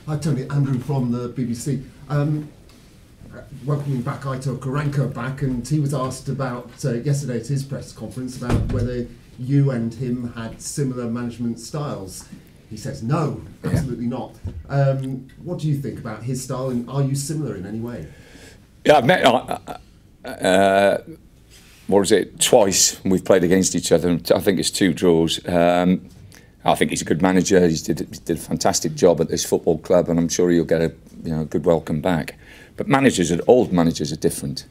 Hi Tony, Andrew from the BBC. Welcoming back Aitor Karanka back, and he was asked about yesterday at his press conference about whether you and him had similar management styles. He says no, absolutely not. What do you think about his style, and are you similar in any way? Yeah, I've met what was it, twice. We've played against each other. I think it's 2 draws. I think he's a good manager. He did a fantastic job at this football club, and I'm sure he'll get a good welcome back. But old managers are different.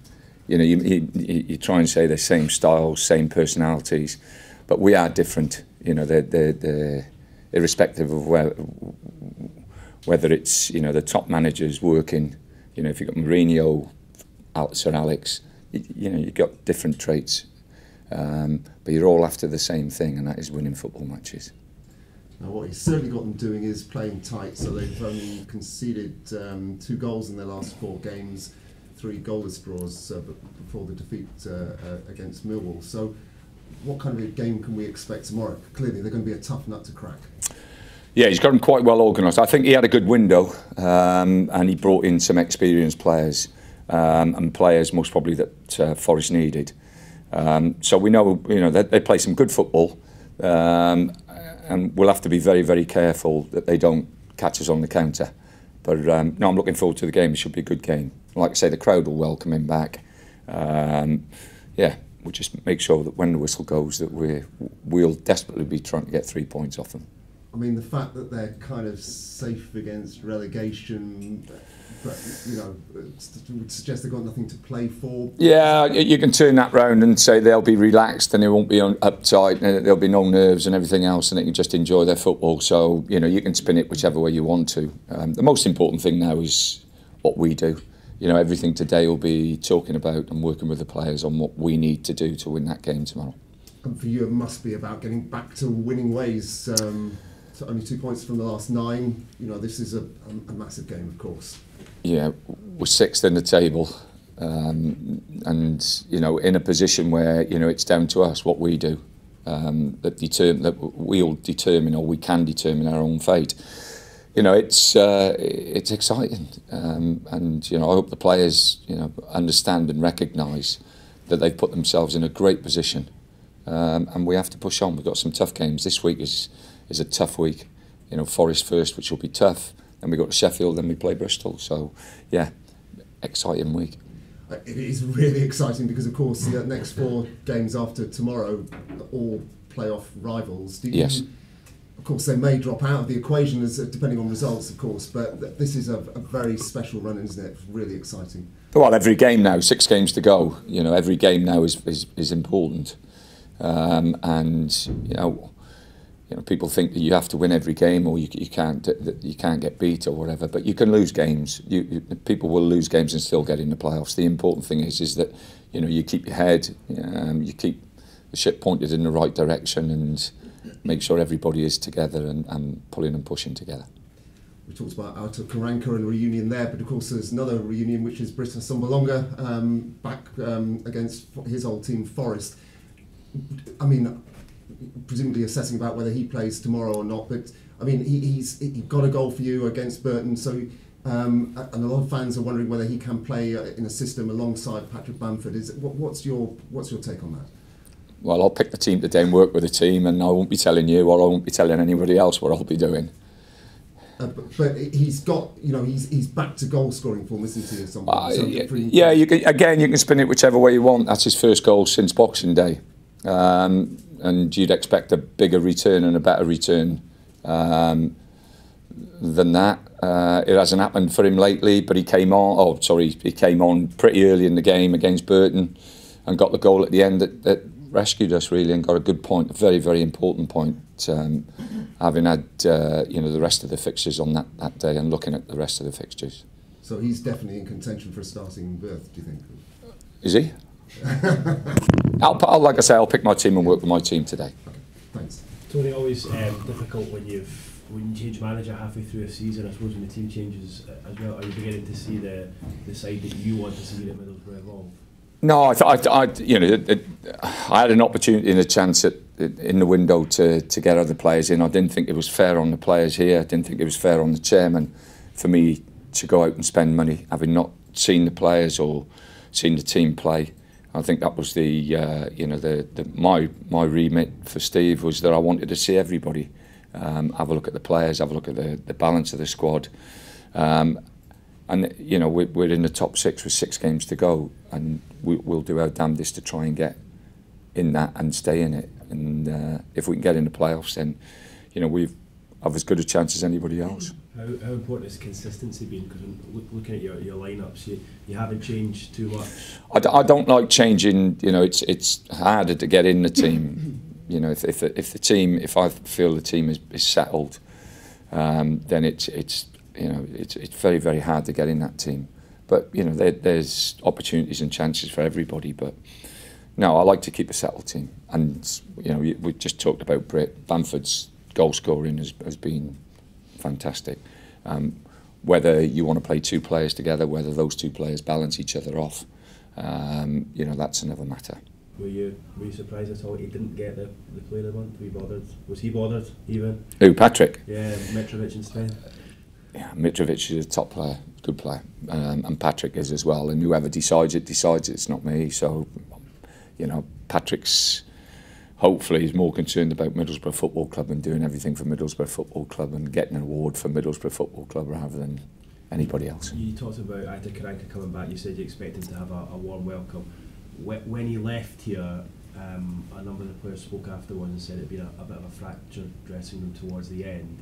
You try and say they're same styles, same personalities, but we are different. They're irrespective of whether it's the top managers working. If you've got Mourinho, Sir Alex, you've got different traits, but you're all after the same thing, and that is winning football matches. Now, what he's certainly got them doing is playing tight, so they've only conceded 2 goals in their last 4 games, 3 goalless draws before the defeat against Millwall. So what kind of a game can we expect tomorrow? Clearly they're going to be a tough nut to crack. Yeah, he's got them quite well organised. I think he had a good window, and he brought in some experienced players, and players most probably that Forest needed. So we know they play some good football. And we'll have to be very, very careful that they don't catch us on the counter. But no, I'm looking forward to the game. It should be a good game. Like I say, the crowd will welcome him back. Yeah, we'll just make sure that when the whistle goes, that we'll desperately be trying to get 3 points off them. I mean, the fact that they're kind of safe against relegation, but would suggest they've got nothing to play for. Yeah, you can turn that round and say they'll be relaxed and they won't be uptight, and there'll be no nerves and everything else, and they can just enjoy their football. So you can spin it whichever way you want to. The most important thing now is what we do. Everything today will be talking about and working with the players on what we need to do to win that game tomorrow. And for you, it must be about getting back to winning ways. So only 2 points from the last 9. This is a massive game, of course. Yeah, we're 6th in the table, and in a position where it's down to us what we do, that we'll determine, or we can determine our own fate. It's exciting, and I hope the players understand and recognise that they've put themselves in a great position, and we have to push on. We've got some tough games. This week is a tough week. Forest first, which will be tough. Then we go to Sheffield, then we play Bristol. So, yeah, exciting week. It is really exciting because, of course, the next 4 games after tomorrow are all playoff rivals. Yes. Of course, they may drop out of the equation depending on results, of course, but this is a very special run, isn't it? It's really exciting. Well, every game now, 6 games to go. Every game now is important, and people think that you have to win every game, or you can't get beat or whatever. But you can lose games. People will lose games and still get in the playoffs. The important thing is that you keep your head, you keep the ship pointed in the right direction, and make sure everybody is together and pulling and pushing together. We talked about Aitor Karanka and a reunion there, but of course there's another reunion which is Britta Sombalonga back against his old team Forest. I mean, presumably assessing about whether he plays tomorrow or not, but I mean he got a goal for you against Burton, so and a lot of fans are wondering whether he can play in a system alongside Patrick Bamford. What's your take on that? Well, I'll pick the team today and work with the team, and I won't be telling you, or I won't be telling anybody else what I'll be doing. But he's got, he's back to goal scoring form, isn't he? Or something? Yeah, you can spin it whichever way you want. That's his first goal since Boxing Day. And you'd expect a bigger return and a better return than that. It hasn't happened for him lately, but he came on pretty early in the game against Burton and got the goal at the end that rescued us, really, and got a good point, a very, very important point, having had the rest of the fixtures on that day and looking at the rest of the fixtures. So he's definitely in contention for a starting berth, do you think? Is he? Like I say, I'll pick my team and work with my team today. Okay, thanks. Tony, always difficult when you change manager halfway through a season. I suppose when the team changes as well, are you beginning to see the side that you want to see at Middlesbrough evolve? No, I had an opportunity and a chance in the window to get other players in. I didn't think it was fair on the players here. I didn't think it was fair on the chairman for me to go out and spend money, having not seen the players or seen the team play. I think that was my remit for Steve, was that I wanted to see everybody, have a look at the players, have a look at the balance of the squad, and you know, we're in the top 6 with 6 games to go, and we'll do our damnedest to try and get in that and stay in it. And if we can get in the playoffs, then you know, we've have as good a chance as anybody else. How important has consistency been? Because looking at your lineups, you haven't changed too much. I don't like changing. You know, it's harder to get in the team. You know, if the team, if I feel the team is settled, then it's you know, it's very, very hard to get in that team. But you know, there's opportunities and chances for everybody. But no, I like to keep a settled team. And you know, we just talked about Britt Bamford's goal scoring has been fantastic. Whether you want to play 2 players together, whether those 2 players balance each other off, you know, that's another matter. Were you surprised at all he didn't get the player of the month? Were you bothered? Was he bothered even? Who, Patrick? Yeah, Mitrovic in Spain. Yeah, Mitrovic is a top player, good player, and Patrick is as well. And whoever decides it, it's not me. So, you know, Patrick's hopefully he's more concerned about Middlesbrough Football Club and doing everything for Middlesbrough Football Club and getting an award for Middlesbrough Football Club rather than anybody else. You talked about Aitor Karanka coming back. You said you expect him to have a warm welcome. When he left here, a number of the players spoke afterwards and said it'd been a bit of a fractured dressing room towards the end.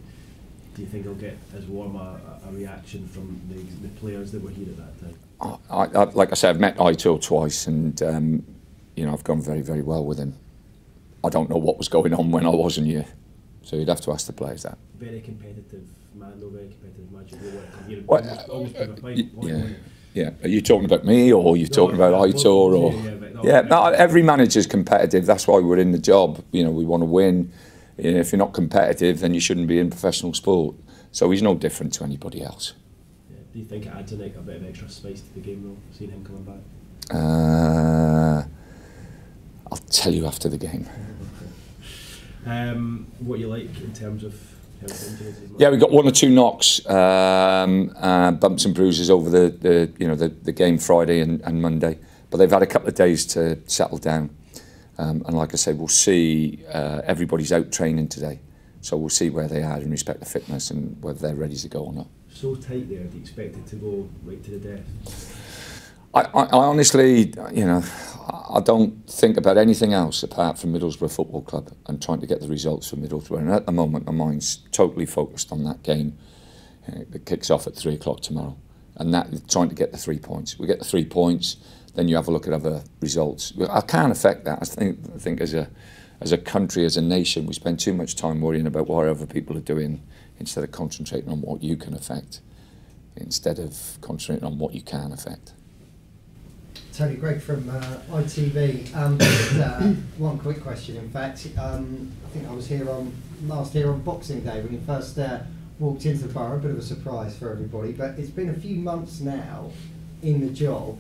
Do you think he'll get as warm a reaction from the players that were here at that time? Like I said, I've met Aitor twice, and you know, I've gone very, very well with him. I don't know what was going on when I wasn't here, so you'd have to ask the players that. Very competitive man, though, very competitive match. You want to come here and almost put a fight. Yeah. Are you talking about me, or are you talking about Aitor? Or no, every manager's competitive. That's why we're in the job. You know, we want to win. You know, if you're not competitive, then you shouldn't be in professional sport. So he's no different to anybody else. Yeah. Do you think it adds a bit of extra spice to the game, though, seeing him coming back? I'll tell you after the game. What you like in terms of injuries? Yeah, we got 1 or 2 knocks, bumps and bruises over the game Friday and Monday, but they've had a couple of days to settle down. And like I say, we'll see. Everybody's out training today, so we'll see where they are in respect to fitness and whether they're ready to go or not. So tight there. Do you expect it to go right to the death? I honestly, you know, I don't think about anything else apart from Middlesbrough Football Club and trying to get the results for Middlesbrough. And at the moment, my mind's totally focused on that game that kicks off at 3 o'clock tomorrow, and that trying to get the 3 points. We get the 3 points, then you have a look at other results. I can't affect that. I think as a country, as a nation, we spend too much time worrying about what other people are doing instead of concentrating on what you can affect, instead of concentrating on what you can affect. Tony, Greg from ITV. One quick question, in fact. I think I was here last year on Boxing Day when you first walked into the Boro, a bit of a surprise for everybody, but it's been a few months now in the job.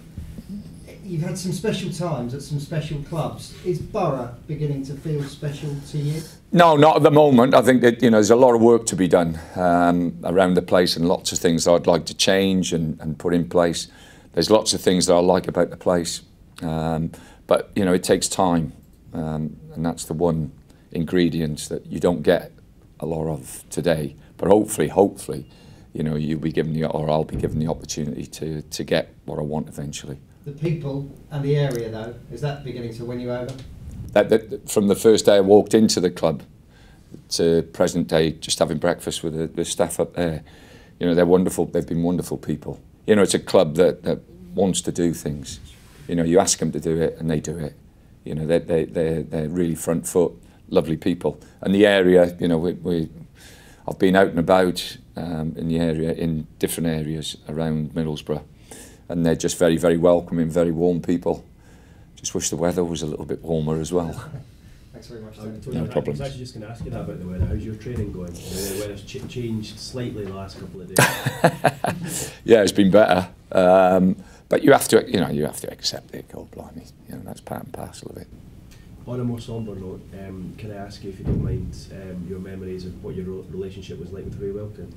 You've had some special times at some special clubs. Is Boro beginning to feel special to you? No, not at the moment. I think that, you know, there's a lot of work to be done around the place, and lots of things I'd like to change and put in place. There's lots of things that I like about the place, but you know, it takes time, and that's the one ingredient that you don't get a lot of today. But hopefully, you know, you'll be given or I'll be given the opportunity to get what I want eventually. The people and the area, though, is that beginning to win you over? That from the first day I walked into the club to present day, just having breakfast with the staff up there, you know, they're wonderful. They've been wonderful people. You know, it's a club that wants to do things. You know, you ask them to do it and they do it. You know, they're really front foot, lovely people. And the area, you know, I've been out and about in the area, in different areas around Middlesbrough, and they're just very, very welcoming, very warm people. Just wish the weather was a little bit warmer as well. Thanks very much. No problem. I was actually just going to ask you that about the weather. How's your training going? The weather's changed slightly the last couple of days. Yeah, it's been better. But you have to accept it. God blimey, you know, that's part and parcel of it. On a more sombre note, can I ask you, if you don't mind, your memories of what your relationship was like with Ray Wilkin?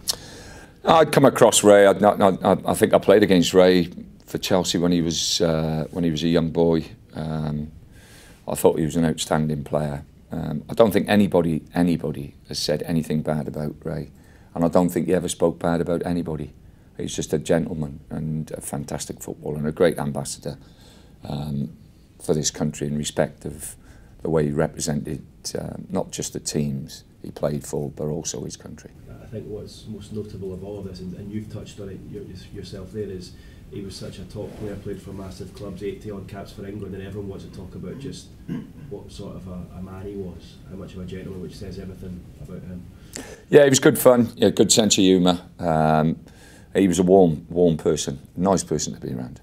I'd come across Ray. I think I played against Ray for Chelsea when he was a young boy. I thought he was an outstanding player. I don't think anybody has said anything bad about Ray, and I don't think he ever spoke bad about anybody. He's just a gentleman and a fantastic footballer and a great ambassador for this country in respect of the way he represented not just the teams he played for, but also his country. I think what's most notable of all of this, and you've touched on it yourself there, is he was such a top player, played for massive clubs, 80-odd caps for England, and everyone wants to talk about just what sort of a man he was, how much of a gentleman, which says everything about him. Yeah, he was good fun, good sense of humour. He was a warm person, nice person to be around.